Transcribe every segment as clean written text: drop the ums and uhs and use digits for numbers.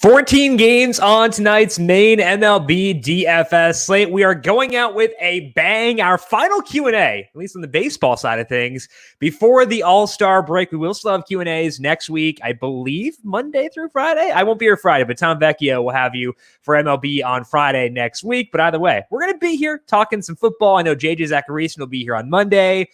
14 games on tonight's main MLB DFS slate. We are going out with a bang. Our final Q&A, at least on the baseball side of things, before the All-Star break. We will still have Q&As next week, I believe, Monday through Friday. I won't be here Friday, but Tom Vecchio will have you for MLB on Friday next week. But either way, we're going to be here talking some football. I know JJ Zachariason will be here on Monday.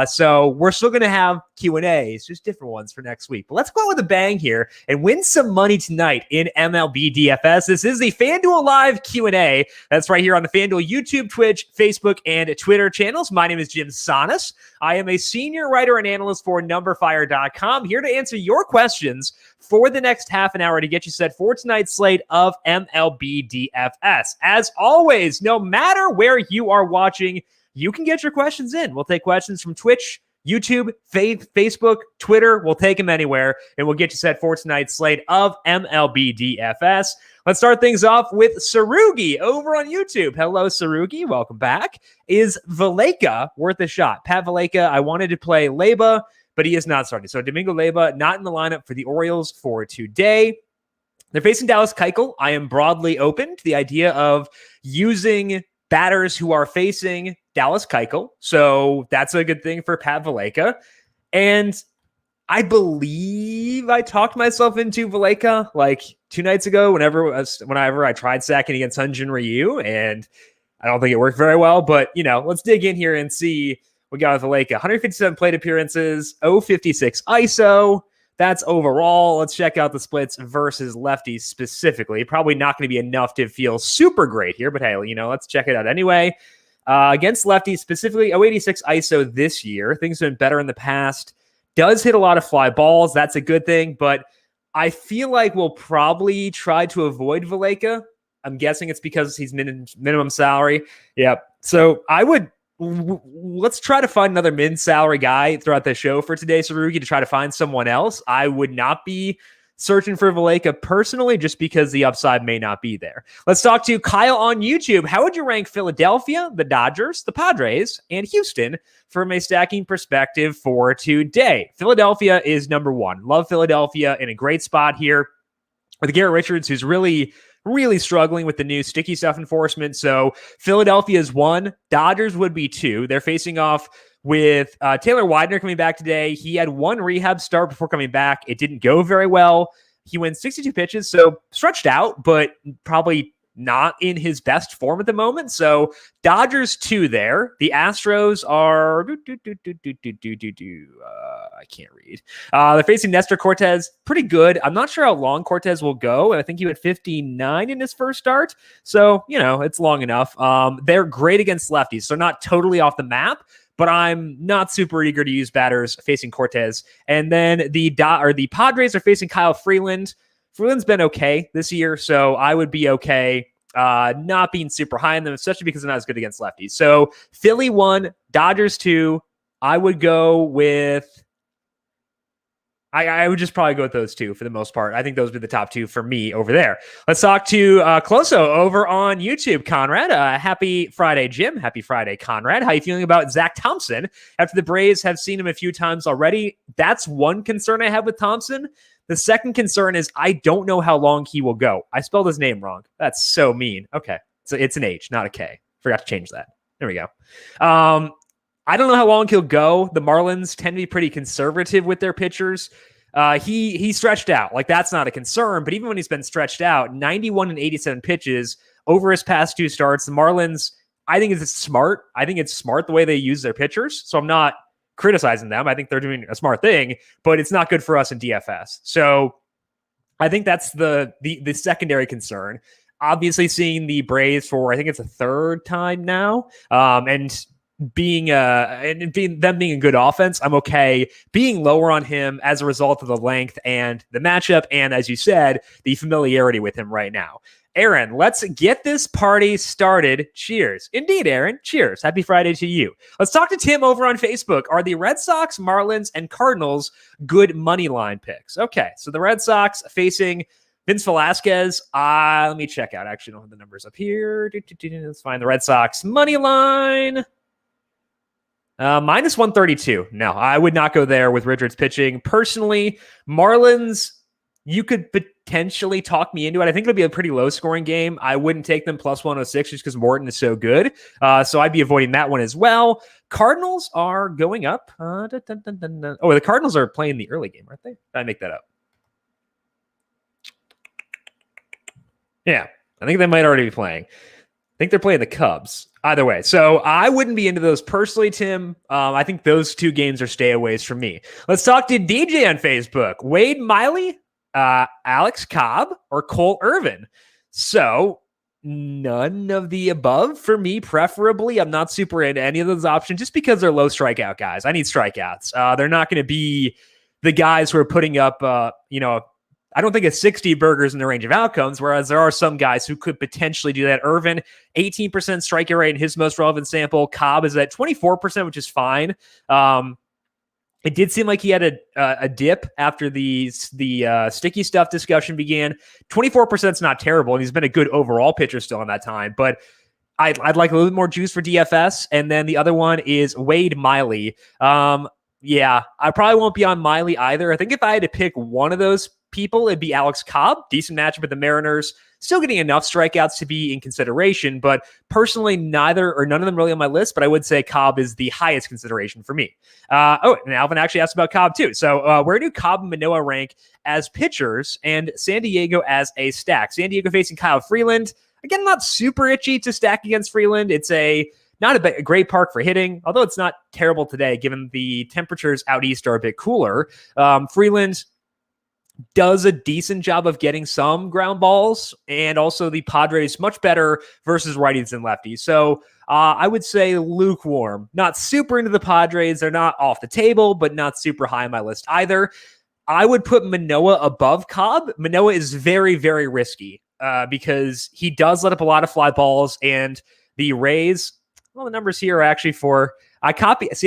So we're still going to have Q&As, just different ones for next week. But let's go out with a bang here and win some money tonight in MLB DFS. This is the FanDuel Live Q&A. That's right here on the FanDuel YouTube, Twitch, Facebook, and Twitter channels. My name is Jim Sanas. I am a senior writer and analyst for numberFire.com, here to answer your questions for the next half an hour to get you set for tonight's slate of MLB DFS. As always, no matter where you are watching, you can get your questions in. We'll take questions from Twitch, YouTube, Facebook, Twitter. We'll take them anywhere, and we'll get you set for tonight's slate of MLB DFS. Let's start things off with Sarugi over on YouTube. Hello, Sarugi. Welcome back. Is Valleca worth a shot? Pat Valleca, I wanted to play Leyba, but he is not starting. So Domingo Leyba not in the lineup for the Orioles for today. They're facing Dallas Keuchel. I am broadly open to the idea of using batters who are facing Dallas Keuchel. So that's a good thing for Pat Valleca. And I believe I talked myself into Valleca like 2 nights ago whenever I tried stacking against Hyun-Jin Ryu, and I don't think it worked very well. But, let's dig in here and see what we got with Valleca. 157 plate appearances, 056 ISO. That's overall. Let's check out the splits versus lefties specifically. Probably not going to be enough to feel super great here, but hey, let's check it out anyway. Against lefties, specifically 086 ISO this year. Things have been better in the past. Does hit a lot of fly balls. That's a good thing, but I feel like we'll probably try to avoid Valleca. I'm guessing it's because he's minimum salary. Yep. So let's try to find another min-salary guy throughout the show for today, Sarugi, to try to find someone else. I would not be searching for Valleca personally, just because the upside may not be there. Let's talk to Kyle on YouTube. How would you rank Philadelphia, the Dodgers, the Padres, and Houston from a stacking perspective for today? Philadelphia is number 1. Love Philadelphia, in a great spot here with Garrett Richards, who's really struggling with the new sticky stuff enforcement. So Philadelphia is 1. Dodgers would be 2. They're facing off with Taylor Widener coming back today. He had 1 rehab start before coming back. It didn't go very well. He went 62 pitches, so stretched out, but probably not in his best form at the moment. So Dodgers 2 there. The Astros are I can't read. They're facing Nestor Cortez. Pretty good. I'm not sure how long Cortez will go. I think he went 59 in his first start. So, it's long enough. They're great against lefties, so not totally off the map, but I'm not super eager to use batters facing Cortez. And then the Padres are facing Kyle Freeland. Freeland's been okay this year, so I would be okay not being super high on them, especially because they're not as good against lefties. So Philly 1, Dodgers 2. I would go with... I would just probably go with those 2 for the most part. I think those would be the top 2 for me over there. Let's talk to Closo over on YouTube. Conrad, happy Friday, Jim. Happy Friday, Conrad. How are you feeling about Zach Thompson after the Braves have seen him a few times already? That's one concern I have with Thompson. The second concern is I don't know how long he will go. I spelled his name wrong. That's so mean. Okay, so it's an H, not a K. Forgot to change that. There we go. I don't know how long he'll go. The Marlins tend to be pretty conservative with their pitchers. He stretched out. Like, that's not a concern, but even when he's been stretched out, 91 and 87 pitches over his past 2 starts. The Marlins, I think it's smart. I think it's smart the way they use their pitchers. So I'm not criticizing them. I think they're doing a smart thing, but it's not good for us in DFS. So I think that's the secondary concern. Obviously, seeing the Braves for, I think it's a 3rd time now, and being them being a good offense, I'm okay being lower on him as a result of the length and the matchup, and as you said, the familiarity with him right now. Aaron, let's get this party started. Cheers. Indeed, Aaron. Cheers. Happy Friday to you. Let's talk to Tim over on Facebook. Are the Red Sox, Marlins, and Cardinals good money line picks? Okay, so the Red Sox facing Vince Velasquez. Let me check out. Actually, I don't have the numbers up here. Let's find the Red Sox money line. Minus 132. No, I would not go there with Richards pitching. Personally, Marlins, you could potentially talk me into it. I think it'll be a pretty low scoring game. I wouldn't take them plus 106 just because Morton is so good. So I'd be avoiding that one as well. Cardinals are going up. Oh, the Cardinals are playing the early game, aren't they? Did I make that up? Yeah, I think they might already be playing. I think they're playing the Cubs. Either way. So I wouldn't be into those personally, Tim. I think those two games are stayaways from me. Let's talk to DJ on Facebook. Wade Miley, Alex Cobb, or Cole Irvin. So none of the above for me, preferably. I'm not super into any of those options just because they're low strikeout guys. I need strikeouts. They're not going to be the guys who are putting up, I don't think it's 60 burgers in the range of outcomes, whereas there are some guys who could potentially do that. Irvin, 18% strike rate in his most relevant sample. Cobb is at 24%, which is fine. It did seem like he had a dip after the sticky stuff discussion began. 24% is not terrible, and he's been a good overall pitcher still in that time. But I'd like a little bit more juice for DFS. And then the other one is Wade Miley. Yeah, I probably won't be on Miley either. I think if I had to pick one of those people, it'd be Alex Cobb. Decent matchup with the Mariners. Still getting enough strikeouts to be in consideration, but personally, neither or none of them really on my list, but I would say Cobb is the highest consideration for me. And Alvin actually asked about Cobb too. So where do Cobb and Monoah rank as pitchers and San Diego as a stack? San Diego facing Kyle Freeland. Again, not super itchy to stack against Freeland. It's not a great park for hitting, although it's not terrible today, given the temperatures out east are a bit cooler. Freeland does a decent job of getting some ground balls, and also the Padres much better versus righties and lefties. So I would say lukewarm. Not super into the Padres. They're not off the table, but not super high on my list either. I would put Monoah above Cobb. Monoah is very, very risky because he does let up a lot of fly balls, and the Rays, well, the numbers here are actually I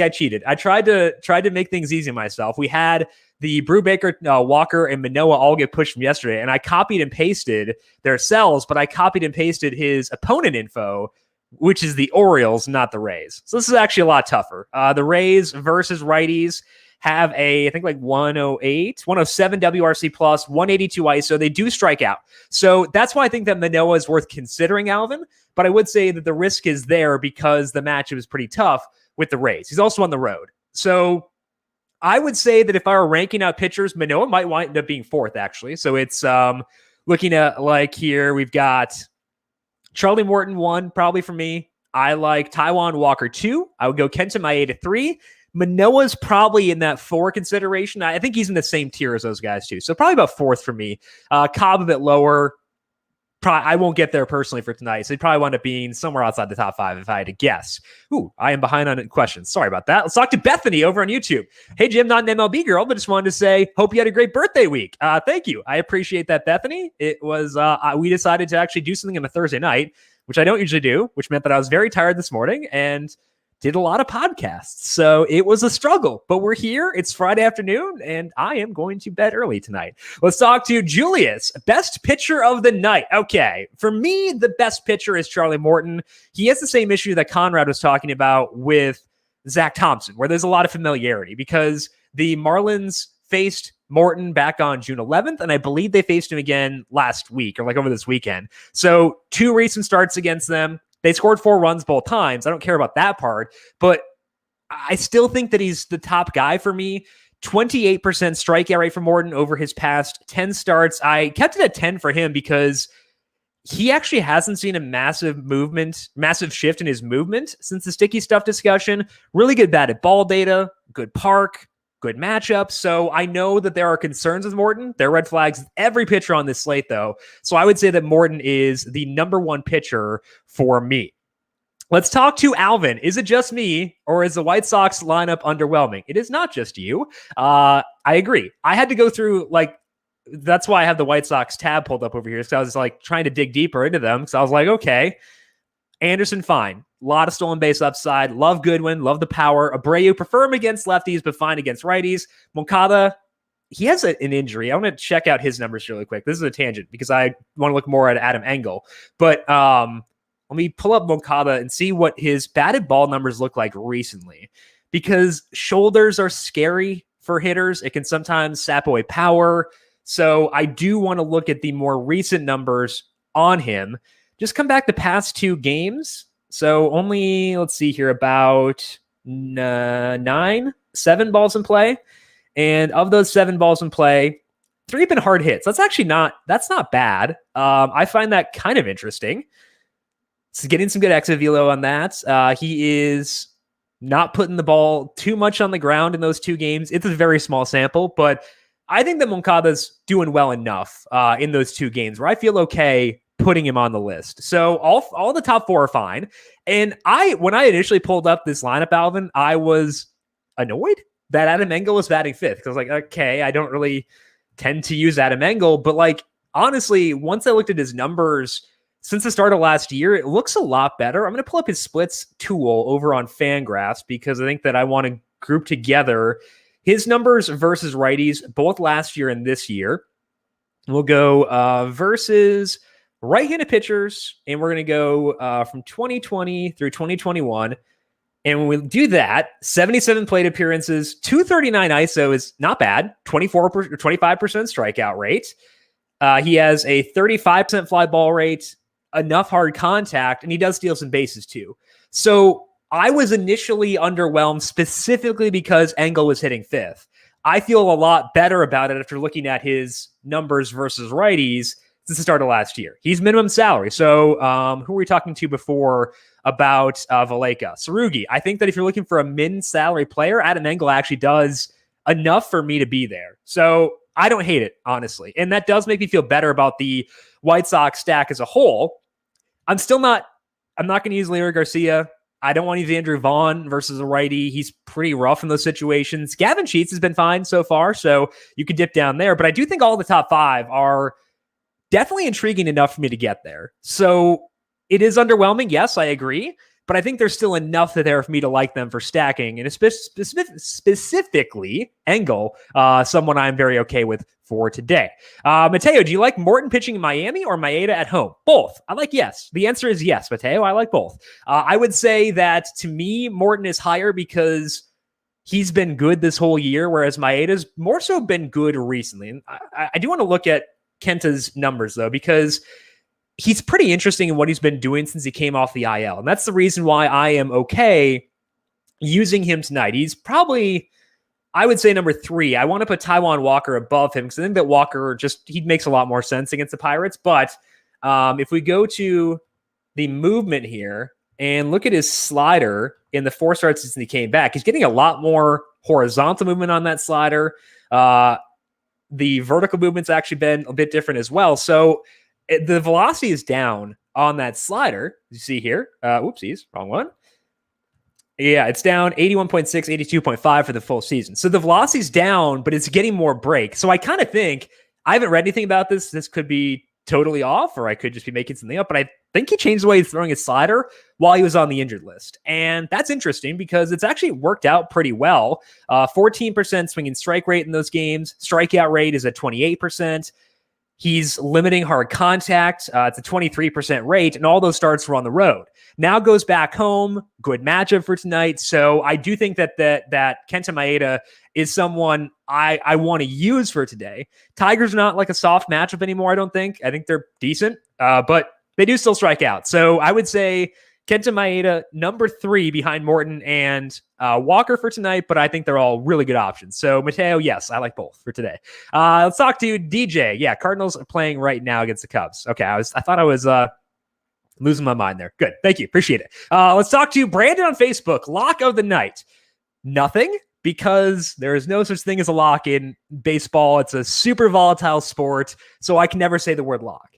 cheated. I tried to make things easy on myself. We had the Brubaker, Walker, and Monoah all get pushed from yesterday, and I copied and pasted their cells, but I copied and pasted his opponent info, which is the Orioles, not the Rays. So this is actually a lot tougher. The Rays versus righties have I think like 108, 107 WRC plus, 182 ISO. They do strike out. So that's why I think that Monoah is worth considering, Alvin. But I would say that the risk is there because the matchup is pretty tough with the Rays. He's also on the road. So I would say that if I were ranking out pitchers, Monoah might wind up being fourth, actually. So it's looking at like here, we've got Charlie Morton 1, probably for me. I like Taijuan Walker 2. I would go Kenta Maeda 3. Manoah's probably in that 4 consideration. I think he's in the same tier as those guys too. So probably about fourth for me. Cobb a bit lower. I won't get there personally for tonight. So he'd probably wind up being somewhere outside the top 5 if I had to guess. Ooh, I am behind on questions. Sorry about that. Let's talk to Bethany over on YouTube. Hey, Jim, not an MLB girl, but just wanted to say, hope you had a great birthday week. Thank you. I appreciate that, Bethany. It was, we decided to actually do something on a Thursday night, which I don't usually do, which meant that I was very tired this morning and did a lot of podcasts. So it was a struggle, but we're here. It's Friday afternoon, and I am going to bed early tonight. Let's talk to Julius, best pitcher of the night. Okay, for me, the best pitcher is Charlie Morton. He has the same issue that Conrad was talking about with Zach Thompson, where there's a lot of familiarity because the Marlins faced Morton back on June 11th, and I believe they faced him again last week or like over this weekend. So 2 recent starts against them. They scored 4 runs both times. I don't care about that part, but I still think that he's the top guy for me. 28% strikeout rate for Morton over his past 10 starts. I kept it at 10 for him because he actually hasn't seen a massive shift in his movement since the sticky stuff discussion. Really good batted ball data, good park, good matchup. So I know that there are concerns with Morton. There are red flags with every pitcher on this slate, though. So I would say that Morton is the number 1 pitcher for me. Let's talk to Alvin. Is it just me, or is the White Sox lineup underwhelming? It is not just you. I agree. I had to go through, that's why I have the White Sox tab pulled up over here. So I was trying to dig deeper into them. So I was like, okay, Anderson, fine. A lot of stolen base upside. Love Goodwin. Love the power. Abreu, prefer him against lefties, but fine against righties. Moncada, he has an injury. I want to check out his numbers really quick. This is a tangent because I want to look more at Adam Engel. But let me pull up Moncada and see what his batted ball numbers look like recently. Because shoulders are scary for hitters. It can sometimes sap away power. So I do want to look at the more recent numbers on him. Just come back the past 2 games. So only, let's see here, about 7 balls in play. And of those 7 balls in play, 3 have been hard hits. That's not bad. I find that kind of interesting. So getting some good exit velo on that. He is not putting the ball too much on the ground in those 2 games. It's a very small sample, but I think that Moncada's doing well enough in those 2 games where I feel okay putting him on the list. So all the top 4 are fine. And when I initially pulled up this lineup, Alvin, I was annoyed that Adam Engel was batting 5th. Because I was like, okay, I don't really tend to use Adam Engel. But like, honestly, once I looked at his numbers since the start of last year, it looks a lot better. I'm going to pull up his splits tool over on FanGraphs because I think that I want to group together his numbers versus righties, both last year and this year. We'll go versus right-handed pitchers, and we're going to go from 2020 through 2021. And when we do that, 77 plate appearances, 239 ISO is not bad, 25% strikeout rate. He has a 35% fly ball rate, enough hard contact, and he does steal some bases too. So I was initially underwhelmed specifically because Engel was hitting 5th. I feel a lot better about it after looking at his numbers versus righties since the start of last year. He's minimum salary. So who were we talking to before about Valleca? Sarugi. I think that if you're looking for a min salary player, Adam Engel actually does enough for me to be there. So I don't hate it, honestly. And that does make me feel better about the White Sox stack as a whole. I'm not going to use Leury Garcia. I don't want to use Andrew Vaughn versus a righty. He's pretty rough in those situations. Gavin Sheets has been fine so far, so you could dip down there. But I do think all the top 5 are definitely intriguing enough for me to get there. So it is underwhelming. Yes, I agree. But I think there's still enough there for me to like them for stacking. And specifically, Engel, someone I'm very okay with for today. Mateo, do you like Morton pitching in Miami or Maeda at home? Both. I like yes. The answer is yes, Mateo. I like both. I would say that to me, Morton is higher because he's been good this whole year, whereas Maeda's more so been good recently. And I do want to look at Kenta's numbers, though, because he's pretty interesting in what he's been doing since he came off the IL. And that's the reason why I am okay using him tonight. He's probably, I would say, number 3. I want to put Taijuan Walker above him because I think that Walker he makes a lot more sense against the Pirates. But if we go to the movement here and look at his slider in the 4 starts since he came back, he's getting a lot more horizontal movement on that slider. The vertical movement's actually been a bit different as well. So the velocity is down on that slider. You see here. Whoopsies, wrong one. Yeah, it's down 81.6, 82.5 for the full season. So the velocity's down, but it's getting more break. So I kind of think, I haven't read anything about this. This could be totally off, or I could just be making something up, but I think he changed the way he's throwing his slider while he was on the injured list. And that's interesting because it's actually worked out pretty well. 14% swinging strike rate in those games. Strikeout rate is at 28%. He's limiting hard contact. It's a 23% rate, and all those starts were on the road. Now goes back home. Good matchup for tonight. So I do think that Kenta Maeda is someone I want to use for today. Tigers are not like a soft matchup anymore, I don't think. I think they're decent, but they do still strike out. So I would say Kenta Maeda, number 3 behind Morton and Walker for tonight, but I think they're all really good options. So Mateo, yes, I like both for today. Let's talk to DJ. Yeah, Cardinals are playing right now against the Cubs. Okay, I thought I was losing my mind there. Good, thank you, appreciate it. Let's talk to Brandon on Facebook. Lock of the night. Nothing, because there is no such thing as a lock in baseball. It's a super volatile sport, so I can never say the word lock.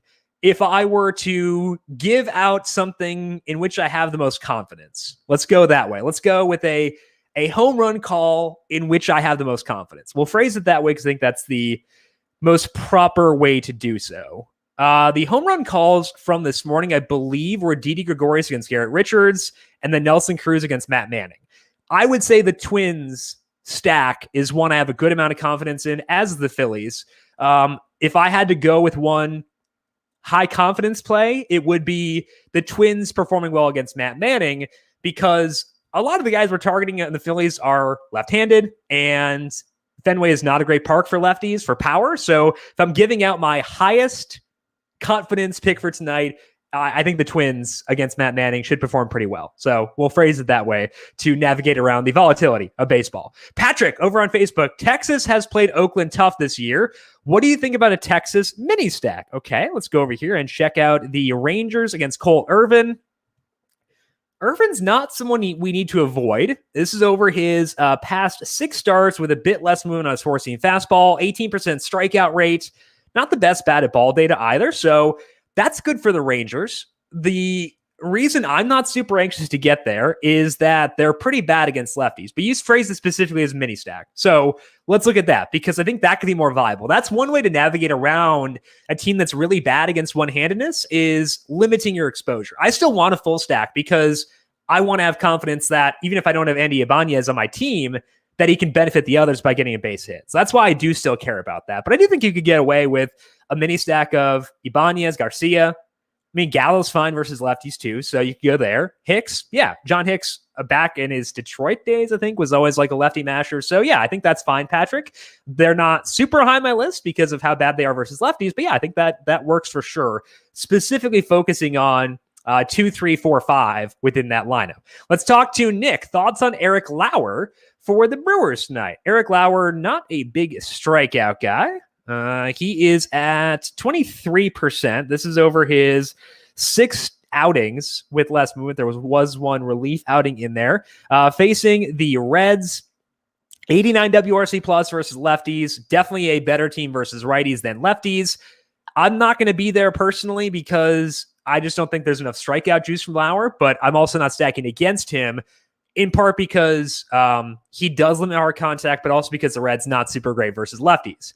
If I were to give out something in which I have the most confidence, let's go that way. Let's go with a home run call in which I have the most confidence. We'll phrase it that way because I think that's the most proper way to do so. The home run calls from this morning, I believe, were Didi Gregorius against Garrett Richards and then Nelson Cruz against Matt Manning. I would say the Twins stack is one I have a good amount of confidence in, as the Phillies. If I had to go with one high confidence play, it would be the Twins performing well against Matt Manning, because a lot of the guys we're targeting in the Phillies are left-handed, and Fenway is not a great park for lefties for power. So if I'm giving out my highest confidence pick for tonight, I think the Twins against Matt Manning should perform pretty well. So we'll phrase it that way to navigate around the volatility of baseball. Patrick over on Facebook, Texas has played Oakland tough this year. What do you think about a Texas mini stack? Okay, let's go over here and check out the Rangers against Cole Irvin. Irvin's not someone we need to avoid. This is over his past 6 starts with a bit less movement on his four-seam fastball, 18% strikeout rate. Not the best bat at ball data either. So that's good for the Rangers. The reason I'm not super anxious to get there is that they're pretty bad against lefties, but you phrased it specifically as mini stack. So let's look at that because I think that could be more viable. That's one way to navigate around a team that's really bad against one-handedness is limiting your exposure. I still want a full stack because I want to have confidence that even if I don't have Andy Ibanez on my team, that he can benefit the others by getting a base hit. So that's why I do still care about that. But I do think you could get away with a mini stack of Ibanez, Garcia. I mean, Gallo's fine versus lefties too, so you could go there. Hicks, yeah. John Hicks, back in his Detroit days, I think, was always like a lefty masher. So yeah, I think that's fine, Patrick. They're not super high on my list because of how bad they are versus lefties, but yeah, I think that works for sure. Specifically focusing on 2, 3, 4, 5 within that lineup. Let's talk to Nick. Thoughts on Eric Lauer for the Brewers tonight? Eric Lauer, not a big strikeout guy. He is at 23%. This is over his 6 outings with less movement. There was one relief outing in there. Facing the Reds, 89 WRC plus versus lefties. Definitely a better team versus righties than lefties. I'm not going to be there personally because I just don't think there's enough strikeout juice from Lauer, but I'm also not stacking against him in part because he does limit hard contact, but also because the Reds not super great versus lefties.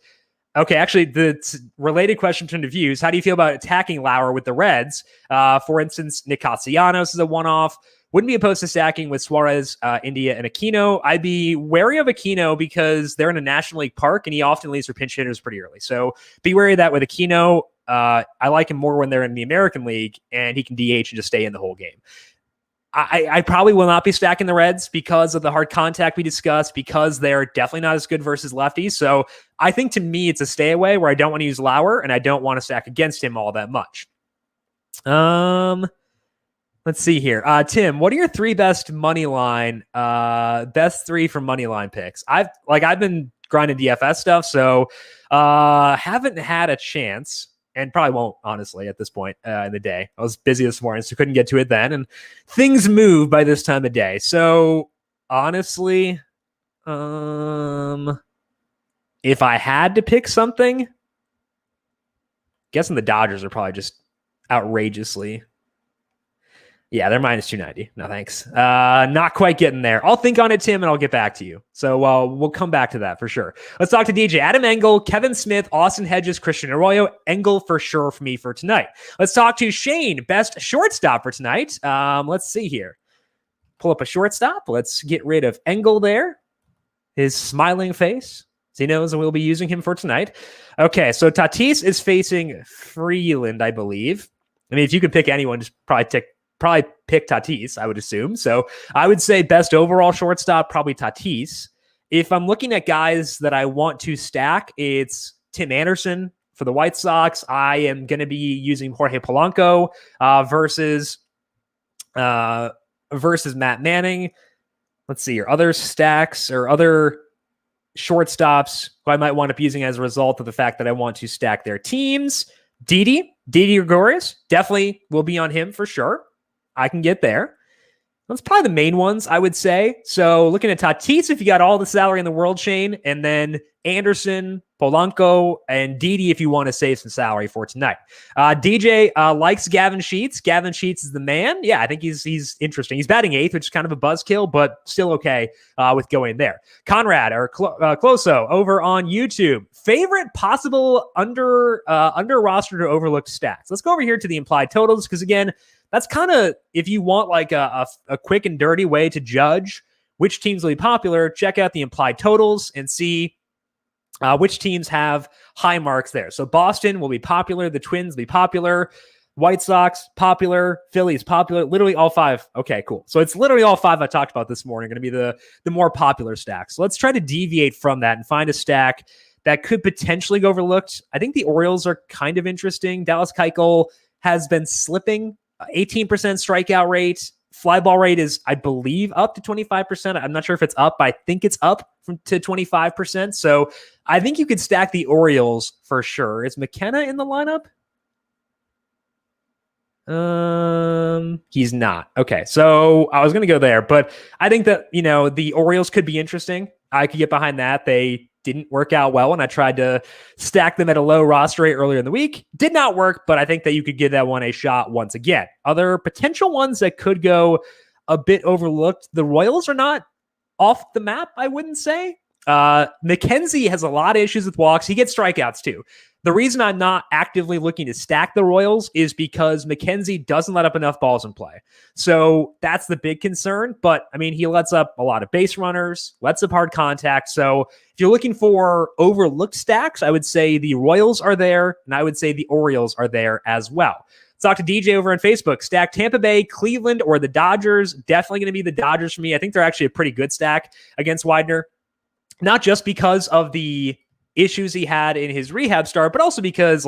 Okay, actually, the related question to the views, how do you feel about attacking Lauer with the Reds? For instance, Nick Castellanos is a one-off. Wouldn't be opposed to stacking with Suarez, India, and Aquino. I'd be wary of Aquino because they're in a National League park, and he often leaves for pinch hitters pretty early. So be wary of that with Aquino. I like him more when they're in the American League, and he can DH and just stay in the whole game. I probably will not be stacking the Reds because of the hard contact we discussed, because they're definitely not as good versus lefties. So I think to me, it's a stay away where I don't want to use Lauer and I don't want to stack against him all that much. Let's see here. Tim, what are your 3 best money line, best 3 from money line picks? I've been grinding DFS stuff, so haven't had a chance. And probably won't, honestly, at this point in the day. I was busy this morning, so couldn't get to it then. And things move by this time of day. So, honestly, if I had to pick something, guessing the Dodgers are probably just outrageously. Yeah, they're minus 290. No, thanks. Not quite getting there. I'll think on it, Tim, and I'll get back to you. So we'll come back to that for sure. Let's talk to DJ. Adam Engel, Kevin Smith, Austin Hedges, Christian Arroyo. Engel for sure for me for tonight. Let's talk to Shane, best shortstop for tonight. Let's see here. Pull up a shortstop. Let's get rid of Engel there. His smiling face. So he knows we'll be using him for tonight. Okay, so Tatis is facing Freeland, I believe. I mean, if you could pick anyone, just probably pick Tatis, I would assume. So I would say best overall shortstop, probably Tatis. If I'm looking at guys that I want to stack, it's Tim Anderson for the White Sox. I am going to be using Jorge Polanco versus Matt Manning. Let's see here. Other stacks or other shortstops who I might wind up using as a result of the fact that I want to stack their teams. Didi Gregorius, definitely will be on him for sure. I can get there. That's probably the main ones, I would say. So looking at Tatis, if you got all the salary in the world, Shane, and then Anderson, Polanco, and Didi if you want to save some salary for tonight. DJ likes Gavin Sheets. Gavin Sheets is the man. Yeah, I think he's interesting. He's batting 8th, which is kind of a buzzkill, but still okay with going there. Conrad or Closo over on YouTube. Favorite possible under roster to overlooked stats. Let's go over here to the implied totals because again, that's kind of, if you want like a quick and dirty way to judge which teams will be popular, check out the implied totals and see which teams have high marks there. So Boston will be popular. The Twins will be popular. White Sox, popular. Phillies, popular. Literally all five. Okay, cool. So it's literally all five I talked about this morning going to be the more popular stacks. So let's try to deviate from that and find a stack that could potentially go overlooked. I think the Orioles are kind of interesting. Dallas Keuchel has been slipping. 18% strikeout rate. Fly ball rate is, I believe, up to 25%. I'm not sure if it's up, but I think it's up to 25%. So I think you could stack the Orioles for sure. Is McKenna in the lineup? He's not. Okay, so I was going to go there, but I think that, the Orioles could be interesting. I could get behind that. They didn't work out well, and I tried to stack them at a low roster rate earlier in the week. Did not work, but I think that you could give that one a shot once again. Other potential ones that could go a bit overlooked. The Royals are not off the map, I wouldn't say. McKenzie has a lot of issues with walks. He gets strikeouts too. The reason I'm not actively looking to stack the Royals is because McKenzie doesn't let up enough balls in play. So that's the big concern. But, he lets up a lot of base runners, lets up hard contact. So if you're looking for overlooked stacks, I would say the Royals are there, and I would say the Orioles are there as well. Let's talk to DJ over on Facebook. Stack Tampa Bay, Cleveland, or the Dodgers. Definitely going to be the Dodgers for me. I think they're actually a pretty good stack against Widener. Not just because of the issues he had in his rehab start, but also because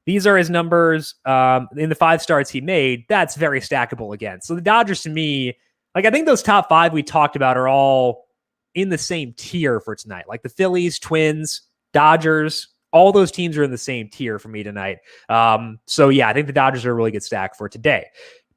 these are his numbers in the 5 starts he made. That's very stackable again. So the Dodgers to me, I think those top 5 we talked about are all in the same tier for tonight. Like the Phillies, Twins, Dodgers, all those teams are in the same tier for me tonight. So yeah, I think the Dodgers are a really good stack for today.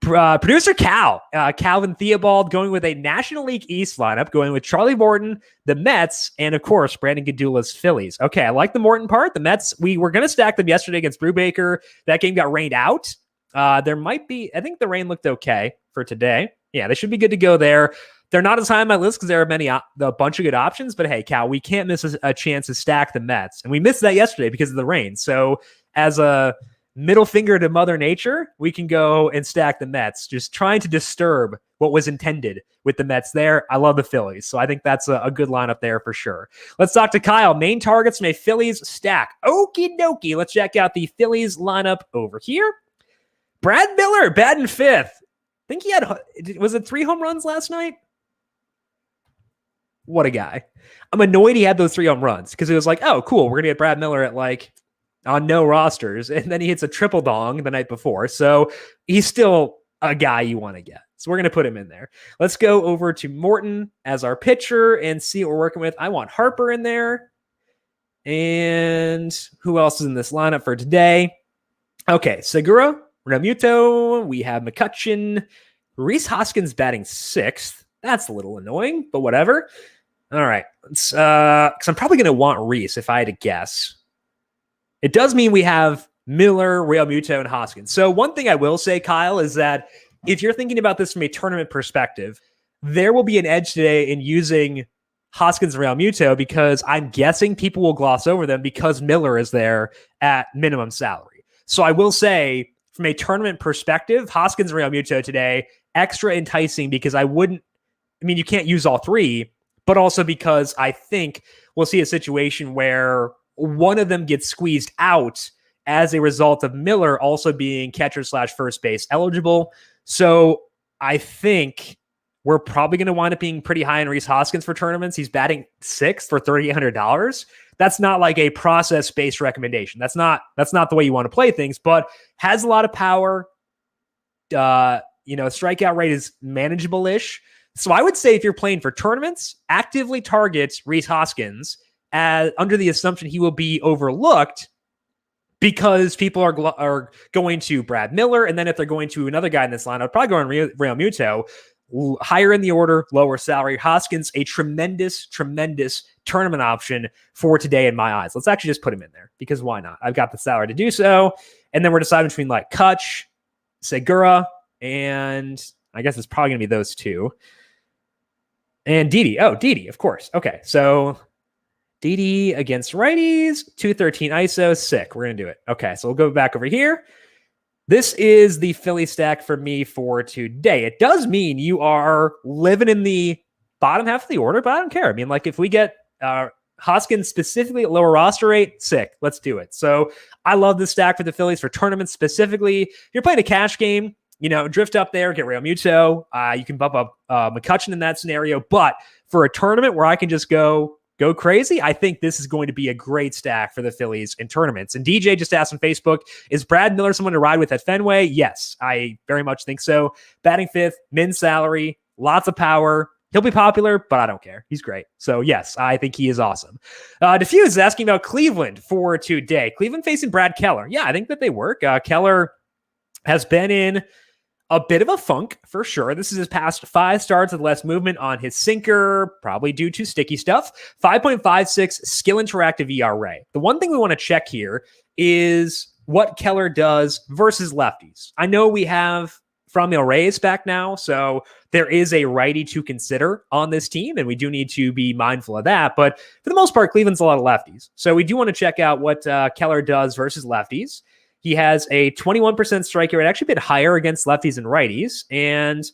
Producer Calvin Theobald going with a National League East lineup, going with Charlie Morton, the Mets, and of course, Brandon Gadula's Phillies. Okay, I like the Morton part. The Mets, we were going to stack them yesterday against Brubaker. That game got rained out. There might be, I think the rain looked okay for today. Yeah, they should be good to go there. They're not as high on my list because there are a bunch of good options, but hey, Cal, we can't miss a chance to stack the Mets. And we missed that yesterday because of the rain. So as a middle finger to Mother Nature, we can go and stack the Mets, just trying to disturb what was intended with the Mets there. I love the Phillies, so I think that's a good lineup there for sure. Let's talk to Kyle. Main targets from a Phillies stack. Okie dokie. Let's check out the Phillies lineup over here. Brad Miller, batting 5th. I think he had, was it 3 home runs last night? What a guy. I'm annoyed he had those 3 home runs because it was like, oh, cool, we're going to get Brad Miller at on no rosters, and then he hits a triple dong the night before. So he's still a guy you want to get. So we're going to put him in there. Let's go over to Morton as our pitcher and see what we're working with. I want Harper in there. And who else is in this lineup for today? Okay, Segura, Realmuto, we have McCutchen, Rhys Hoskins batting 6th. That's a little annoying, but whatever. All right, because I'm probably going to want Rhys if I had to guess. It does mean we have Miller, Realmuto, and Hoskins. So one thing I will say, Kyle, is that if you're thinking about this from a tournament perspective, there will be an edge today in using Hoskins and Realmuto because I'm guessing people will gloss over them because Miller is there at minimum salary. So I will say, from a tournament perspective, Hoskins and Realmuto today, extra enticing because you can't use all 3, but also because I think we'll see a situation where one of them gets squeezed out as a result of Miller also being catcher/first base eligible. So I think we're probably going to wind up being pretty high in Rhys Hoskins for tournaments. He's batting 6th for $3,800. That's not like a process-based recommendation. That's not the way you want to play things, but has a lot of power. Strikeout rate is manageable-ish. So I would say if you're playing for tournaments, actively target Rhys Hoskins under the assumption he will be overlooked because people are going to Brad Miller, and then if they're going to another guy in this lineup, probably go on Realmuto, higher in the order, lower salary. Hoskins, a tremendous tournament option for today in my eyes. Let's actually just put him in there because why not? I've got the salary to do so, and then we're deciding between Kutch, Segura, and I guess it's probably going to be those 2. And Didi. Oh, Didi, of course. Okay, so Didi against righties, 213 ISO, sick. We're going to do it. Okay, so we'll go back over here. This is the Philly stack for me for today. It does mean you are living in the bottom half of the order, but I don't care. If we get Hoskins specifically, lower roster rate, sick. Let's do it. So I love this stack for the Phillies for tournaments specifically. If you're playing a cash game, drift up there, get Real Muto. You can bump up McCutchen in that scenario. But for a tournament where I can just go crazy, I think this is going to be a great stack for the Phillies in tournaments. And DJ just asked on Facebook, is Brad Miller someone to ride with at Fenway? Yes, I very much think so. Batting fifth, min salary, lots of power. He'll be popular, but I don't care. He's great. So yes, I think he is awesome. Diffuse is asking about Cleveland for today. Cleveland facing Brad Keller. Yeah, I think that they work. Keller has been in a bit of a funk for sure. This is his past 5 starts with less movement on his sinker, probably due to sticky stuff. 5.56 skill interactive ERA. The one thing we want to check here is what Keller does versus lefties. I know we have Franmil Reyes back now, so there is a righty to consider on this team, and we do need to be mindful of that. But for the most part, Cleveland's a lot of lefties. So we do want to check out what Keller does versus lefties. He has a 21% strike rate, actually a bit higher against lefties and righties, and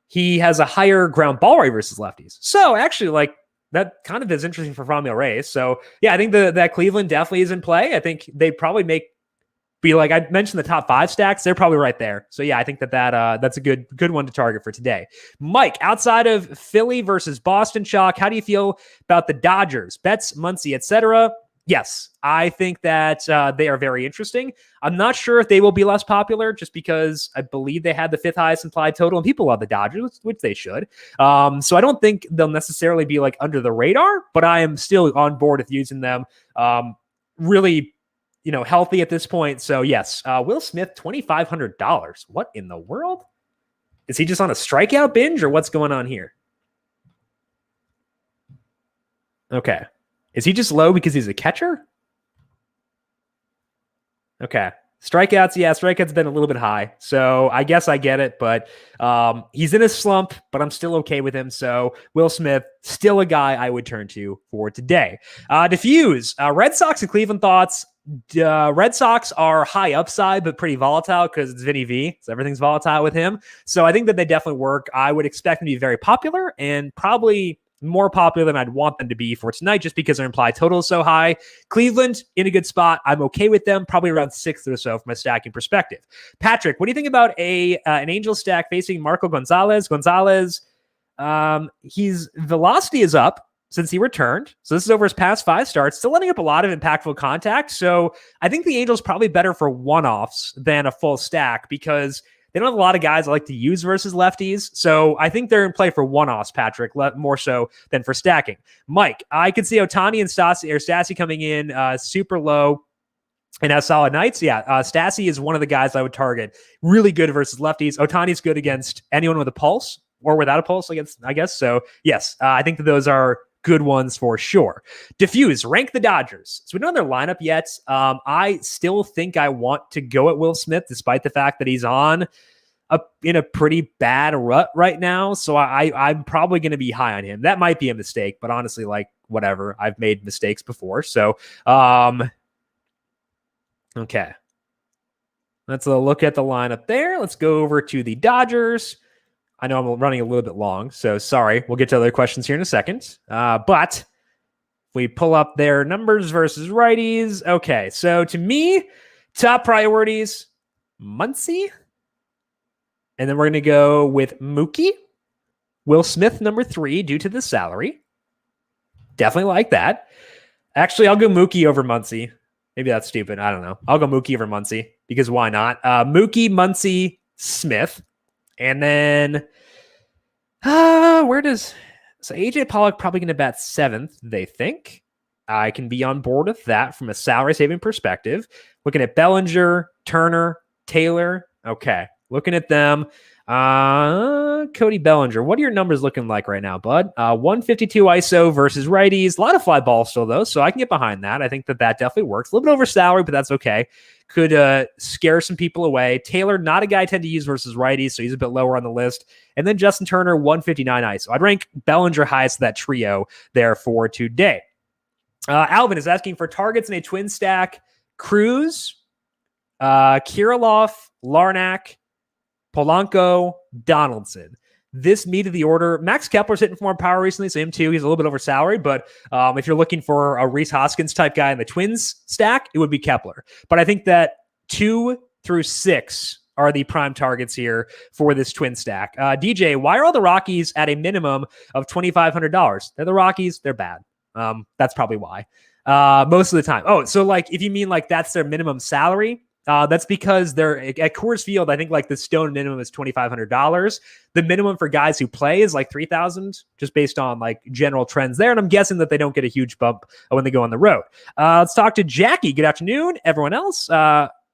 he has a higher ground ball rate versus lefties. So actually, that kind of is interesting for Franmil Reyes. So yeah, I think that Cleveland definitely is in play. I think they probably be like I mentioned the top 5 stacks, they're probably right there. So yeah, I think that's a good one to target for today. Mike, outside of Philly versus Boston chalk, how do you feel about the Dodgers, Betts, Muncy, etc.? Yes, I think that they are very interesting. I'm not sure if they will be less popular just because I believe they had the 5th highest implied total and people love the Dodgers, which they should. So I don't think they'll necessarily be under the radar, but I am still on board with using them. Really, healthy at this point. So yes, Will Smith, $2,500. What in the world? Is he just on a strikeout binge or what's going on here? Okay. Is he just low because he's a catcher? Okay. Strikeouts, yeah, strikeouts been a little bit high. So I guess I get it, but he's in a slump, but I'm still okay with him. So Will Smith, still a guy I would turn to for today. Diffuse, Red Sox and Cleveland thoughts. Red Sox are high upside, but pretty volatile because it's Vinny V. So everything's volatile with him. So I think that they definitely work. I would expect them to be very popular and probably more popular than I'd want them to be for tonight just because their implied total is so high. Cleveland in a good spot. I'm okay with them, probably around 6th or so from a stacking perspective. Patrick, what do you think about an Angel stack facing Marco Gonzalez? His velocity is up since he returned. So this is over his past 5 starts, still letting up a lot of impactful contact. So I think the Angels probably better for one-offs than a full stack because they don't have a lot of guys that like to use versus lefties. So I think they're in play for one-offs, Patrick, more so than for stacking. Mike, I could see Ohtani and Stassi coming in super low and have solid nights. Yeah, Stassi is one of the guys I would target. Really good versus lefties. Ohtani's good against anyone with a pulse or without a pulse, I guess. So yes, I think that those are good ones for sure. Diffuse, rank the Dodgers. So we don't know their lineup yet. I still think I want to go at Will Smith, despite the fact that he's in a pretty bad rut right now. So I'm probably going to be high on him. That might be a mistake, but honestly, whatever. I've made mistakes before. So, okay. Let's look at the lineup there. Let's go over to the Dodgers. I know I'm running a little bit long, so sorry. We'll get to other questions here in a second. But if we pull up their numbers versus righties. Okay, so to me, top priorities, Muncy. And then we're going to go with Mookie. Will Smith, number 3, due to the salary. Definitely like that. Actually, I'll go Mookie over Muncy. Maybe that's stupid. I don't know. I'll go Mookie over Muncy because why not? Mookie, Muncy, Smith. And then, so AJ Pollock probably going to bat 7th, they think. I can be on board with that from a salary saving perspective. Looking at Bellinger, Turner, Taylor. Okay. Looking at them. Cody Bellinger. What are your numbers looking like right now, bud? 152 ISO versus righties. A lot of fly balls still, though, so I can get behind that. I think that definitely works. A little bit over salary, but that's okay. Could scare some people away. Taylor, not a guy I tend to use versus righties, so he's a bit lower on the list. And then Justin Turner, 159 ISO. I'd rank Bellinger highest of that trio there for today. Alvin is asking for targets in a twin stack. Cruz, Kirilloff, Larnack, Polanco, Donaldson. this meat of the order. Max Kepler's hitting for more power recently, so him too. He's a little bit oversalaried, but if you're looking for a Reese Hoskins type guy in the Twins stack, it would be Kepler. But I think that 2 through 6 are the prime targets here for this twin stack. DJ, why are all the Rockies at a minimum of $2,500? They're the Rockies. They're bad. That's probably why. Most of the time. Oh, so like if you mean like that's their minimum salary, that's because they're at Coors Field. I think like the stone minimum is $2,500. The minimum for guys who play is like $3,000, just based on like general trends there. And I'm guessing that they don't get a huge bump when they go on the road. Let's talk to Jackie. Good afternoon, everyone else.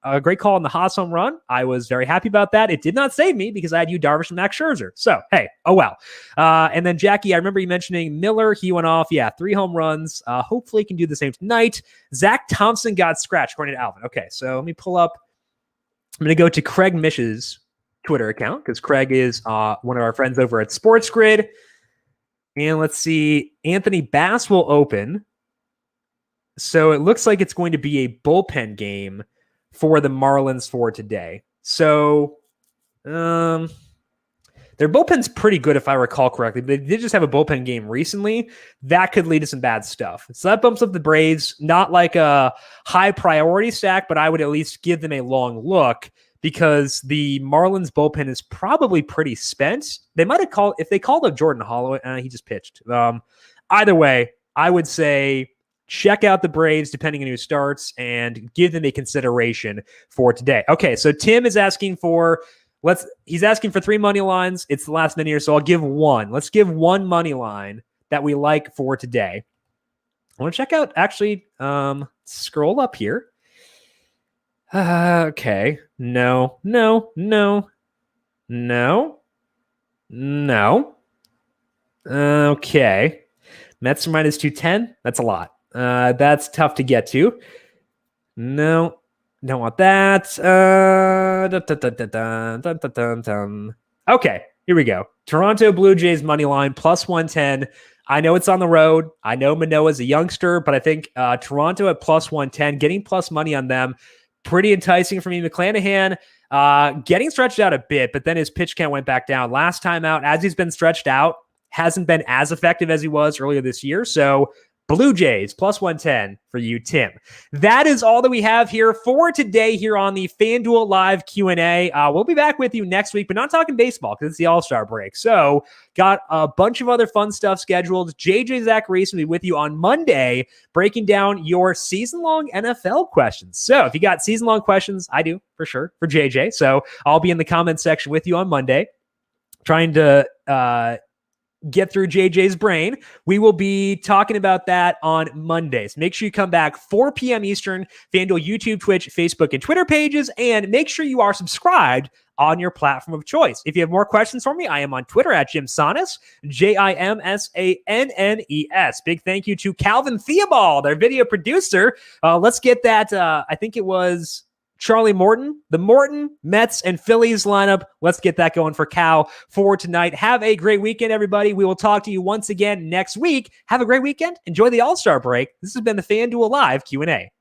A great call on the Haas home run. I was very happy about that. It did not save me because I had you Darvish and Max Scherzer. So, hey, oh well. And then Jackie, I remember you mentioning Miller. He went off. Yeah, 3 home runs. Hopefully he can do the same tonight. Zach Thompson got scratched, according to Alvin. Okay, so let me pull up. I'm going to go to Craig Mish's Twitter account because Craig is one of our friends over at Sports Grid. And let's see. Anthony Bass will open. So it looks like it's going to be a bullpen game for the Marlins for today. So their bullpen's pretty good if I recall correctly. They did just have a bullpen game recently. That could lead to some bad stuff. So that bumps up the Braves, not like a high priority stack, but I would at least give them a long look because the Marlins bullpen is probably pretty spent. They might have called, if they called up Jordan Holloway, he just pitched. Either way, I would say check out the Braves, depending on who starts, and give them a consideration for today. Okay, so Tim is asking for, he's asking for 3 money lines. It's the last minute here, so I'll give one. Let's give one money line that we like for today. I want to check out, actually, scroll up here. Okay, no. Okay. Mets are minus 210. That's a lot. That's tough to get to. No, don't want that. Okay, here we go. Toronto Blue Jays money line plus 110. I know it's on the road. I know Manoah's a youngster, but I think Toronto at plus 110, getting plus money on them, pretty enticing for me. McClanahan getting stretched out a bit, but then his pitch count went back down. Last time out, as he's been stretched out, hasn't been as effective as he was earlier this year. So Blue Jays plus 110 for you, Tim. That is all that we have here for today here on the FanDuel Live Q&A. We'll be back with you next week, but not talking baseball because it's the All-Star break. So got a bunch of other fun stuff scheduled. JJ Zach Reese will be with you on Monday breaking down your season-long NFL questions. So if you got season-long questions, I do for sure for JJ. So I'll be in the comments section with you on Monday trying to get through JJ's brain. We will be talking about that on Mondays. Make sure you come back 4 p.m. Eastern, FanDuel YouTube, Twitch, Facebook, and Twitter pages, and make sure you are subscribed on your platform of choice. If you have more questions for me, I am on Twitter at Jim Sannes, JIMSANNES. Big thank you to Calvin Theobald, our video producer. Let's get that. I think it was Charlie Morton, the Morton, Mets, and Phillies lineup. Let's get that going for Cal for tonight. Have a great weekend, everybody. We will talk to you once again next week. Have a great weekend. Enjoy the All-Star break. This has been the FanDuel Live Q&A.